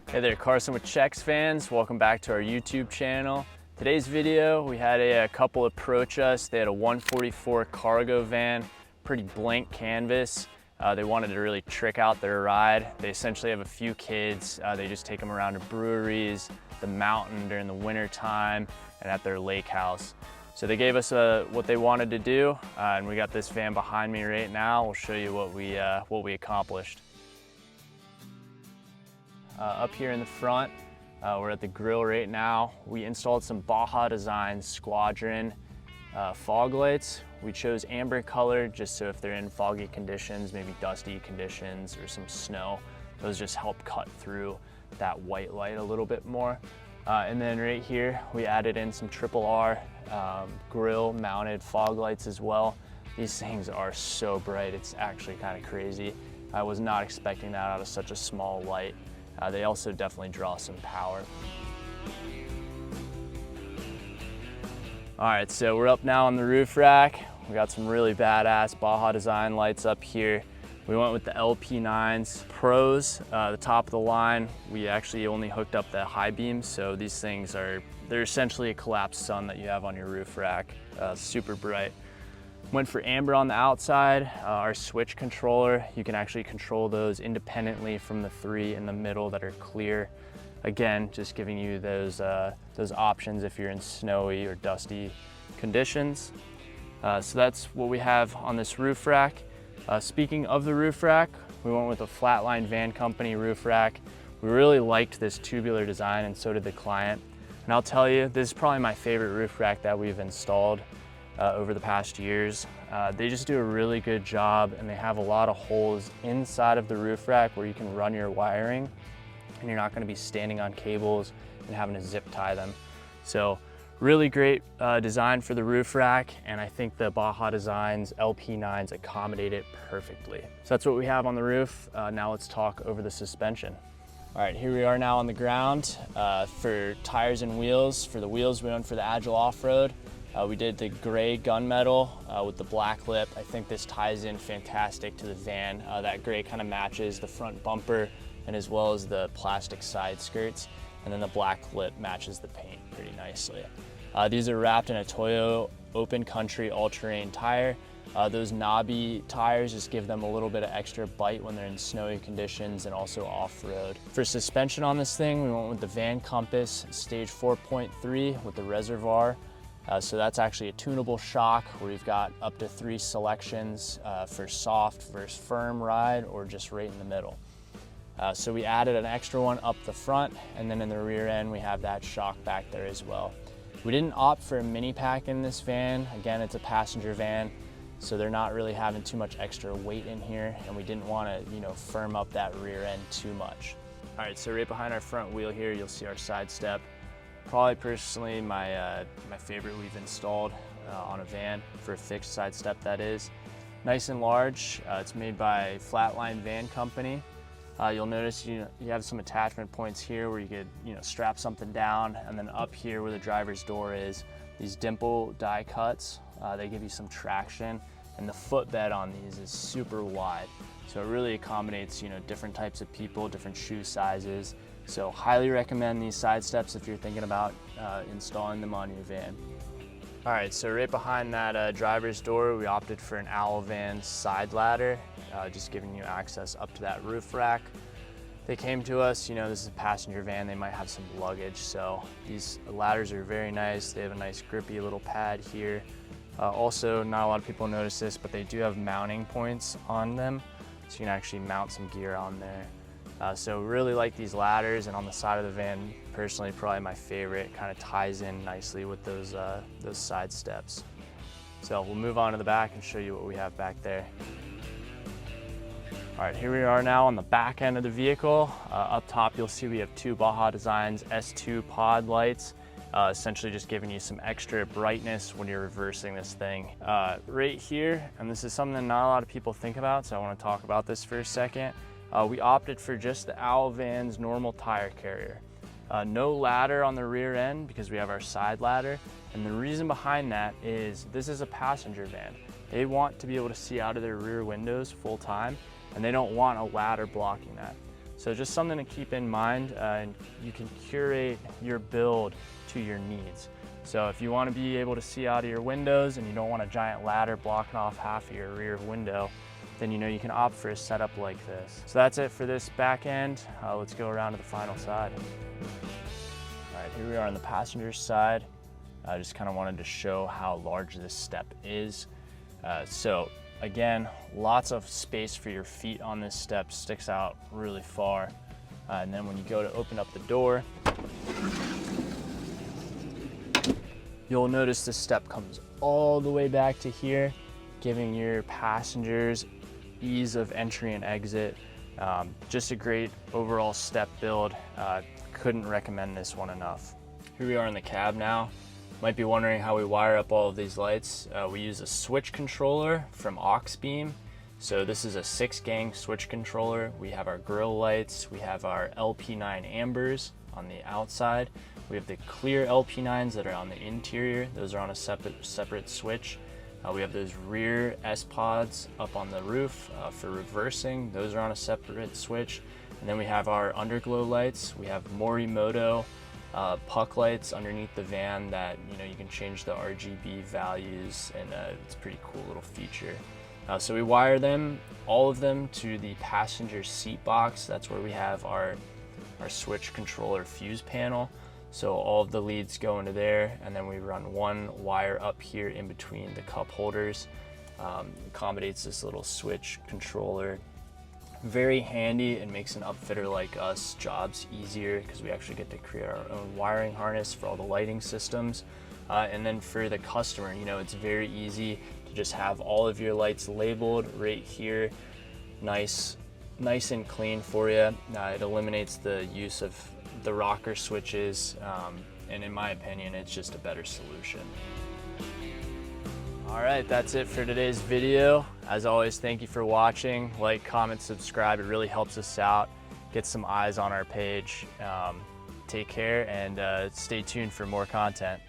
Hey there, Carson with Checks fans. Welcome back to our YouTube channel. Today's video, we had a couple approach us. They had a 144 cargo van, pretty blank canvas. They wanted to really trick out their ride. They essentially have a few kids. They just take them around to breweries, the mountain during the winter time, and at their lake house. So they gave us what they wanted to do, and we got this van behind me right now. We'll show you what we accomplished. Up here in the front, we're at the grill right now. We installed some Baja Design Squadron fog lights. We chose amber color just so if they're in foggy conditions, maybe dusty conditions or some snow, those just help cut through that white light a little bit more. And then right here, we added in some Triple R grill mounted fog lights as well. These things are so bright, it's actually kind of crazy. I was not expecting that out of such a small light. They also definitely draw some power. All right, so we're up now on the roof rack. We got some really badass Baja Design lights up here. We went with the LP9s Pros, the top of the line. We actually only hooked up the high beams, so these things they're essentially a collapsed sun that you have on your roof rack, super bright. Went for amber on the outside. Our switch controller, you can actually control those independently from the three in the middle that are clear. Again, just giving you those options if you're in snowy or dusty conditions. So that's what we have on this roof rack. Speaking of the roof rack, we went with a Flatline Van Company roof rack. We really liked this tubular design and so did the client. And I'll tell you, this is probably my favorite roof rack that we've installed over the past years. They just do a really good job and they have a lot of holes inside of the roof rack where you can run your wiring and you're not going to be standing on cables and having to zip tie them. So really great design for the roof rack, and I think the Baja Designs LP9s accommodate it perfectly. So that's what we have on the roof. Now let's talk over the suspension. All right, here we are now on the ground. For tires and wheels, for the wheels we went for the Agile Off-Road. We did the gray gunmetal with the black lip. I think this ties in fantastic to the van. That gray kind of matches the front bumper and as well as the plastic side skirts. And then the black lip matches the paint pretty nicely. These are wrapped in a Toyo Open Country all-terrain tire. Those knobby tires just give them a little bit of extra bite when they're in snowy conditions and also off-road. For suspension on this thing, we went with the Van Compass Stage 4.3 with the reservoir. So that's actually a tunable shock where we've got up to 3 selections for soft versus firm ride or just right in the middle. So we added an extra one up the front, and then in the rear end we have that shock back there as well. We didn't opt for a mini pack in this van. Again, it's a passenger van, so they're not really having too much extra weight in here, and we didn't want to, firm up that rear end too much. All right, so right behind our front wheel here, you'll see our side step. Probably personally my favorite we've installed on a van, for a fixed side step that is. Nice and large. It's made by Flatline Van Company. You'll notice you have some attachment points here where you could strap something down, and then up here where the driver's door is, these dimple die cuts, they give you some traction, and the footbed on these is super wide. So it really accommodates different types of people, different shoe sizes. So highly recommend these side steps if you're thinking about installing them on your van. All right, so right behind that driver's door, we opted for an Alvan side ladder, just giving you access up to that roof rack. They came to us, this is a passenger van, they might have some luggage, so these ladders are very nice. They have a nice grippy little pad here. Also, not a lot of people notice this, but they do have mounting points on them, so you can actually mount some gear on there. So really like these ladders, and on the side of the van, personally probably my favorite. Kind of ties in nicely with those side steps. So we'll move on to the back and show you what we have back there. All right, here we are now on the back end of the vehicle. Up top you'll see we have 2 Baja Designs S2 pod lights, essentially just giving you some extra brightness when you're reversing this thing. Right here, and this is something not a lot of people think about, so I want to talk about this for a second. We opted for just the Alvan's normal tire carrier. No ladder on the rear end because we have our side ladder. And the reason behind that is this is a passenger van. They want to be able to see out of their rear windows full time, and they don't want a ladder blocking that. So So just something to keep in mind, and you can curate your build to your needs. So if you want to be able to see out of your windows and you don't want a giant ladder blocking off half of your rear window, then you can opt for a setup like this. So that's it for this back end. Let's go around to the final side. All right, here we are on the passenger side. I just kind of wanted to show how large this step is. So again, lots of space for your feet on this step, sticks out really far. And then when you go to open up the door, you'll notice this step comes all the way back to here, giving your passengers ease of entry and exit. Just a great overall step build. Couldn't recommend this one enough. Here we are in the cab now. Might be wondering how we wire up all of these lights. We use a switch controller from Auxbeam. So this is a 6-gang switch controller. We have our grill lights, we have our LP9 ambers on the outside. We have the clear LP9s that are on the interior. Those are on a separate switch. We have those rear S-pods up on the roof for reversing. Those are on a separate switch. And then we have our underglow lights. We have Morimoto puck lights underneath the van that you can change the RGB values, and it's a pretty cool little feature. So we wire them, all of them, to the passenger seat box. That's where we have our switch controller fuse panel. So all of the leads go into there, and then we run one wire up here in between the cup holders. Accommodates this little switch controller. Very handy and makes an upfitter like us jobs easier, because we actually get to create our own wiring harness for all the lighting systems. And then for the customer, it's very easy to just have all of your lights labeled right here, nice and clean for you. It eliminates the use of the rocker switches, and in my opinion, it's just a better solution. All right, that's it for today's video. As always, thank you for watching. Like, comment, subscribe. It really helps us out. Get some eyes on our page. Take care, and stay tuned for more content.